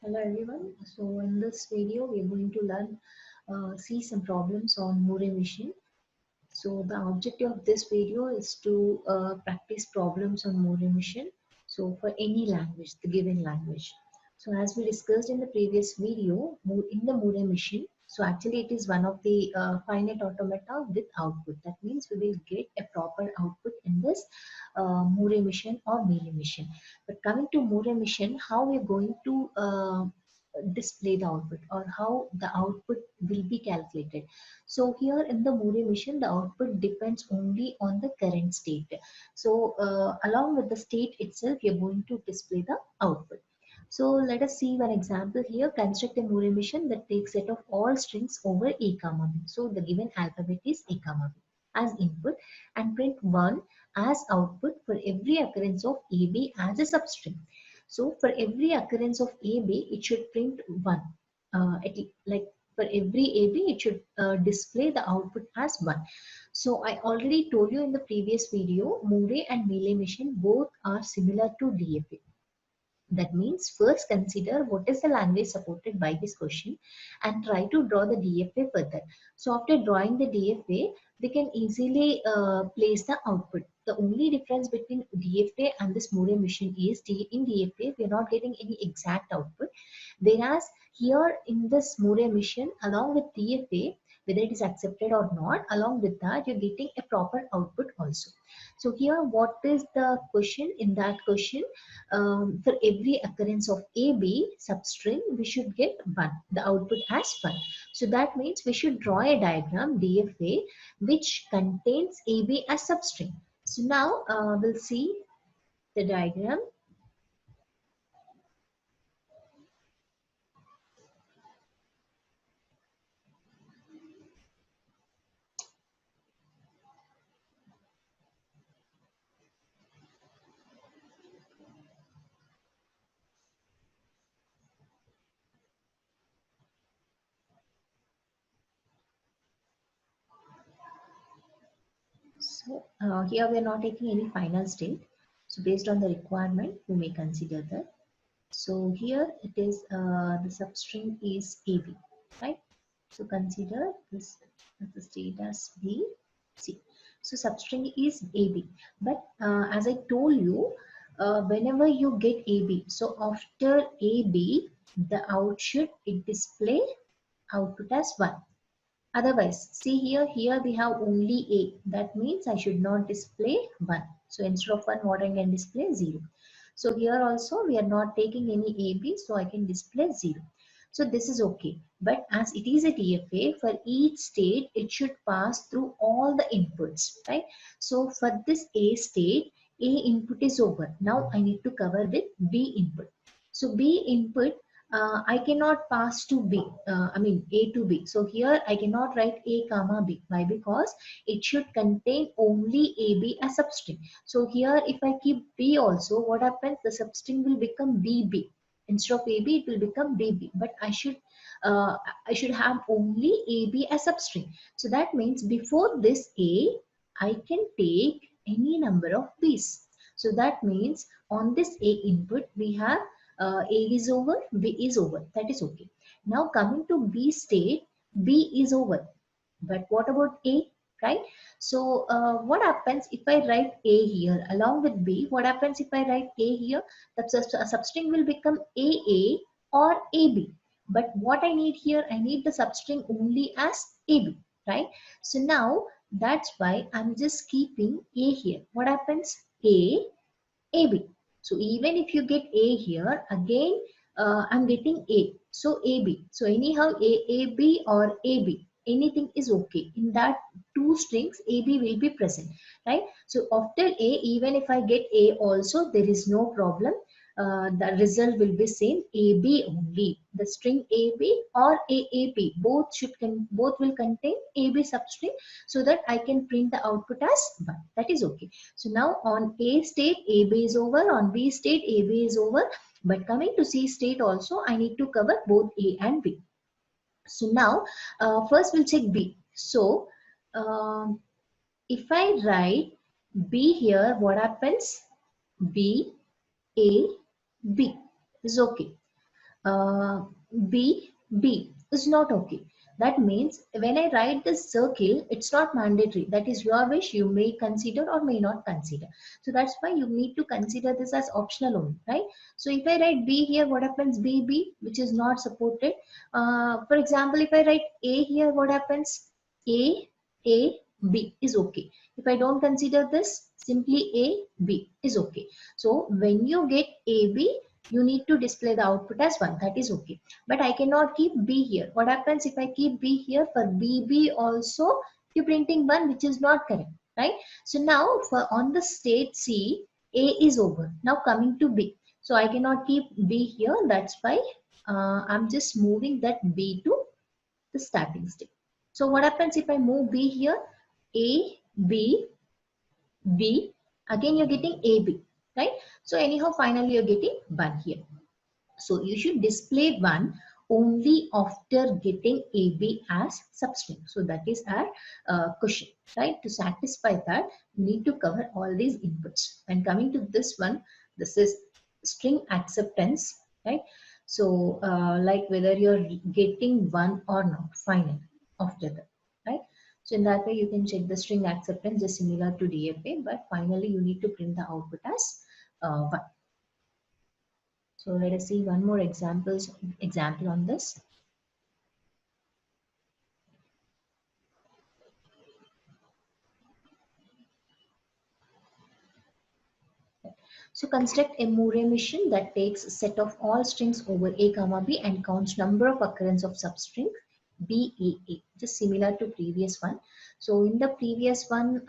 Hello everyone. So in this video, we are going to see some problems on Moore machine. So the objective of this video is to practice problems on Moore machine. So for any language, the given language. So as we discussed in the previous video, in the Moore machine, so actually it is one of the finite automata with output. That means we will get a proper output in this Moore machine or Mealy machine. But coming to Moore machine, how we are going to display the output or how the output will be calculated. So here in the Moore machine, the output depends only on the current state. So along with the state itself, you're going to display the output. So let us see one example here. Construct a Moore machine that takes set of all strings over a comma b. So the given alphabet is a comma b as input and print 1 as output for every occurrence of ab as a substring. So for every occurrence of AB, it should print 1. Like for every AB, it should display the output as 1. So I already told you in the previous video, Moore and Mealy machine both are similar to DFA. That means first consider what is the language supported by this question and try to draw the DFA further. So after drawing the DFA, we can easily place the output. The only difference between DFA and this Moore machine is in DFA we are not getting any exact output, whereas here in this Moore machine along with DFA, whether it is accepted or not, along with that you're getting a proper output also. So here what is the question? In that question, for every occurrence of AB substring, we should get 1, the output as 1. So that means we should draw a diagram DFA which contains AB as substring. So now we'll see the diagram. So here we are not taking any final state. So based on the requirement, we may consider that. So here it is the substring is AB, right? So consider this as the state as B, C. So substring is AB. But as I told you, whenever you get AB, so after AB, the output it display output as 1. Otherwise, see here we have only A. That means I should not display 1. So instead of 1, what I can display 0. So here also we are not taking any AB, so I can display 0. So this is okay. But as it is a DFA, for each state, it should pass through all the inputs, right? So for this A state, A input is over. Now I need to cover with B input. So B input, I cannot pass to B, I mean A to B. So here I cannot write A comma B. Why? Because it should contain only AB as substring. So here if I keep B also, what happens? The substring will become BB. Instead of AB, it will become BB. But uh, I should have only AB as substring. So that means before this A, I can take any number of B's. So that means on this A input, we have A is over, B is over. That is okay. Now coming to B state, B is over. But what about A, right? So what happens if I write A here along with B? What happens if I write A here? That substring will become AA or AB. But what I need here, I need the substring only as AB, right? So now that's why I'm just keeping A here. What happens? A, AB. So even if you get A here, again I'm getting A. So AB. So anyhow AAB or AB, anything is okay. In that two strings, AB will be present, right? So after A, even if I get A also, there is no problem. The result will be same AB only. The string AB or AAP both will contain AB substring so that I can print the output as 1. That is okay. So now on A state, AB is over. On B state, AB is over. But coming to C state also, I need to cover both A and B. So now, first we'll check B. So, if I write B here, what happens? B, A, B is okay. B, B is not okay. That means when I write this circle, it's not mandatory. That is your wish. You may consider or may not consider. So that's why you need to consider this as optional only, right? So if I write B here, what happens? B, B, which is not supported. For example, if I write A here, what happens? A, B is okay. If I don't consider this, simply A, B is okay. So when you get A, B, you need to display the output as 1. That is okay. But I cannot keep B here. What happens if I keep B here? For BB also, you're printing 1, which is not correct, right? So now for on the state C, A is over. Now coming to B. So I cannot keep B here. That's why I'm just moving that B to the starting state. So what happens if I move B here? A, B, B. Again, you're getting AB, right? So anyhow, finally, you're getting 1 here. So you should display 1 only after getting AB as substring. So that is our question, right? To satisfy that, you need to cover all these inputs. And coming to this one, this is string acceptance, right? So like whether you're getting 1 or not, final after that, right? So in that way, you can check the string acceptance just similar to DFA, but finally you need to print the output as 1. So let us see one more example on this. So construct a Murray machine that takes a set of all strings over A comma B and counts number of occurrence of substring BAA, just similar to previous one. So in the previous one,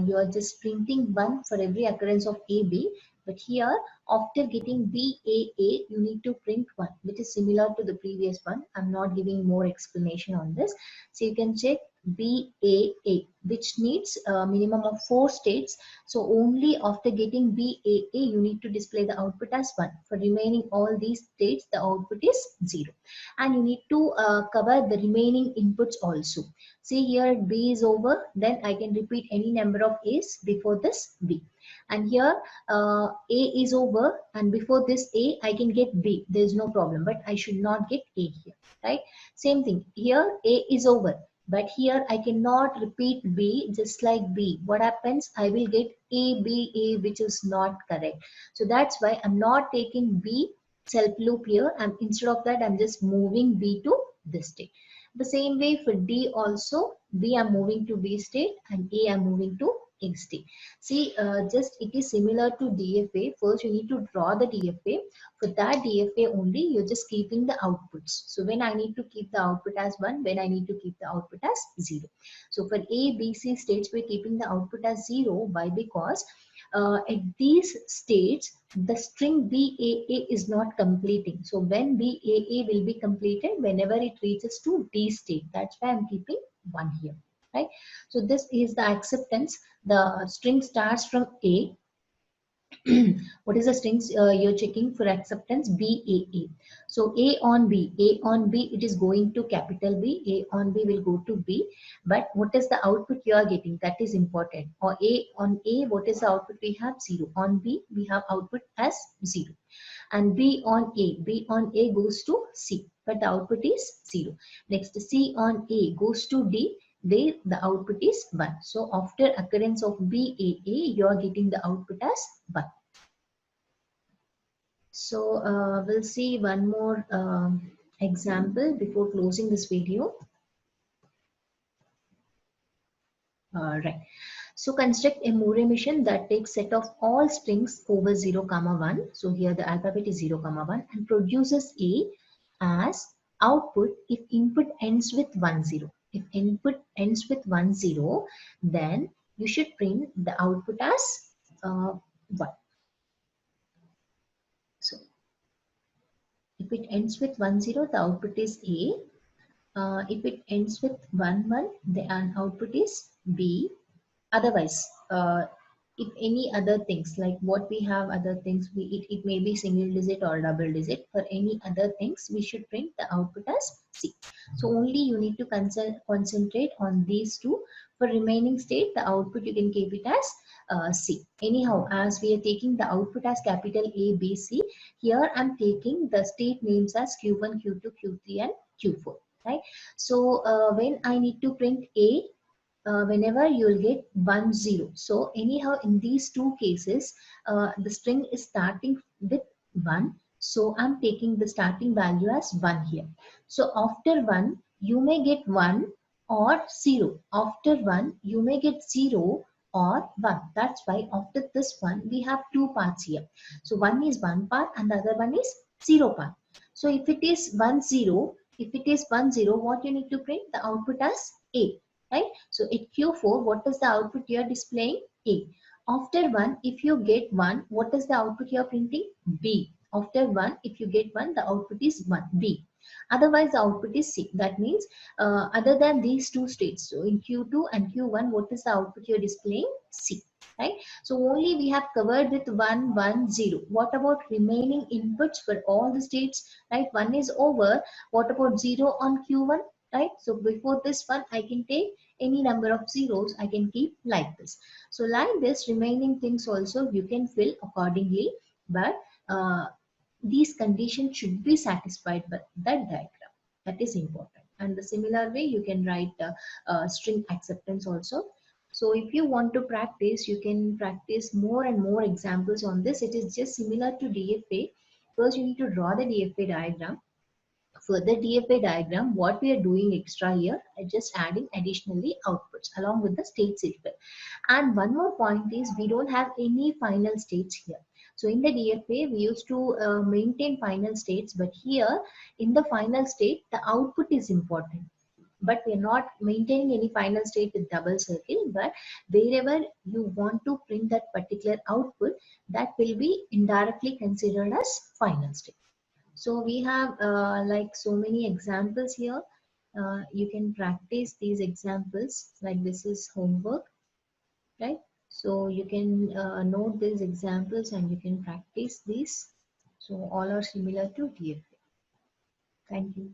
you are just printing 1 for every occurrence of AB, but here after getting BAA, you need to print 1, which is similar to the previous one. I'm not giving more explanation on this. So you can check BAA, which needs a minimum of 4 states. So only after getting BAA, you need to display the output as 1. For remaining all these states, the output is 0. And you need to cover the remaining inputs also. See here, B is over, then I can repeat any number of A's before this B. And here A is over, and before this A, I can get B. There is no problem, but I should not get A here, right? Same thing, here A is over. But here I cannot repeat B just like B. What happens? I will get A, B, A, which is not correct. So that's why I'm not taking B self loop here. And instead of that, I'm just moving B to this state. The same way for D also, B I'm moving to B state and A I'm moving to A state. See, just it is similar to DFA. First, you need to draw the DFA. For that DFA only, you're just keeping the outputs. So when I need to keep the output as 1, when I need to keep the output as 0. So for A, B, C states, we're keeping the output as 0. Why? Because at these states, the string BAA is not completing. So when BAA will be completed, whenever it reaches to D state, that's why I'm keeping 1 here, right? So this is the acceptance. The string starts from A. What is the strings you're checking for acceptance? BAA. So A on B, it is going to capital B, A on B will go to B. But what is the output you are getting? That is important. Or A on A, what is the output we have? 0. On B, we have output as 0. And B on A goes to C, but the output is 0. Next, C on A goes to D. There the output is 1. So after occurrence of BAA, you are getting the output as 1. So we'll see one more example before closing this video. Right. So construct a Murray machine that takes set of all strings over 0, 1. So here the alphabet is 0, 1 and produces A as output if input ends with 1, 0. If input ends with 1, 0, then you should print the output as 1. So if it ends with 1, 0, the output is A. If it ends with 1, 1, the output is B. Otherwise, if any other things like what we have other things, it may be single digit or double digit. For any other things, we should print the output as C. So only you need to concentrate on these two. For remaining state, the output you can keep it as C. Anyhow, as we are taking the output as capital A, B, C, here I'm taking the state names as Q1, Q2, Q3 and Q4. Right. So when I need to print A, whenever you'll get 1 0. So anyhow in these two cases the string is starting with 1, so I'm taking the starting value as 1 here. So after 1 you may get 1 or 0. After 1 you may get 0 or 1. That's why after this one we have two parts here. So one is 1 part and the other one is 0 part. So if it is 1 0, if it is 1 0, what you need to print? The output as A, right? So at Q4, what is the output you are displaying? A. After 1, if you get 1, what is the output you are printing? B. After 1, if you get 1, the output is 1, B. Otherwise, the output is C. That means, other than these two states, so in Q2 and Q1, what is the output you are displaying? C. Right? So only we have covered with 1, 1, 0. What about remaining inputs for all the states? Right? 1 is over. What about 0 on Q1? Right? So before this one, I can take any number of zeros, I can keep like this. So like this, remaining things also you can fill accordingly, but these conditions should be satisfied by that diagram. That is important. And the similar way you can write string acceptance also. So if you want to practice, you can practice more and more examples on this. It is just similar to DFA. First you need to draw the DFA diagram. For the DFA diagram, what we are doing extra here is just adding additionally outputs along with the states itself. And one more point is we don't have any final states here. So in the DFA, we used to maintain final states, but here in the final state, the output is important. But we are not maintaining any final state with double circle, but wherever you want to print that particular output, that will be indirectly considered as final state. So we have like so many examples here. You can practice these examples, like this is homework, right? So you can note these examples and you can practice these. So all are similar to DFA. Thank you.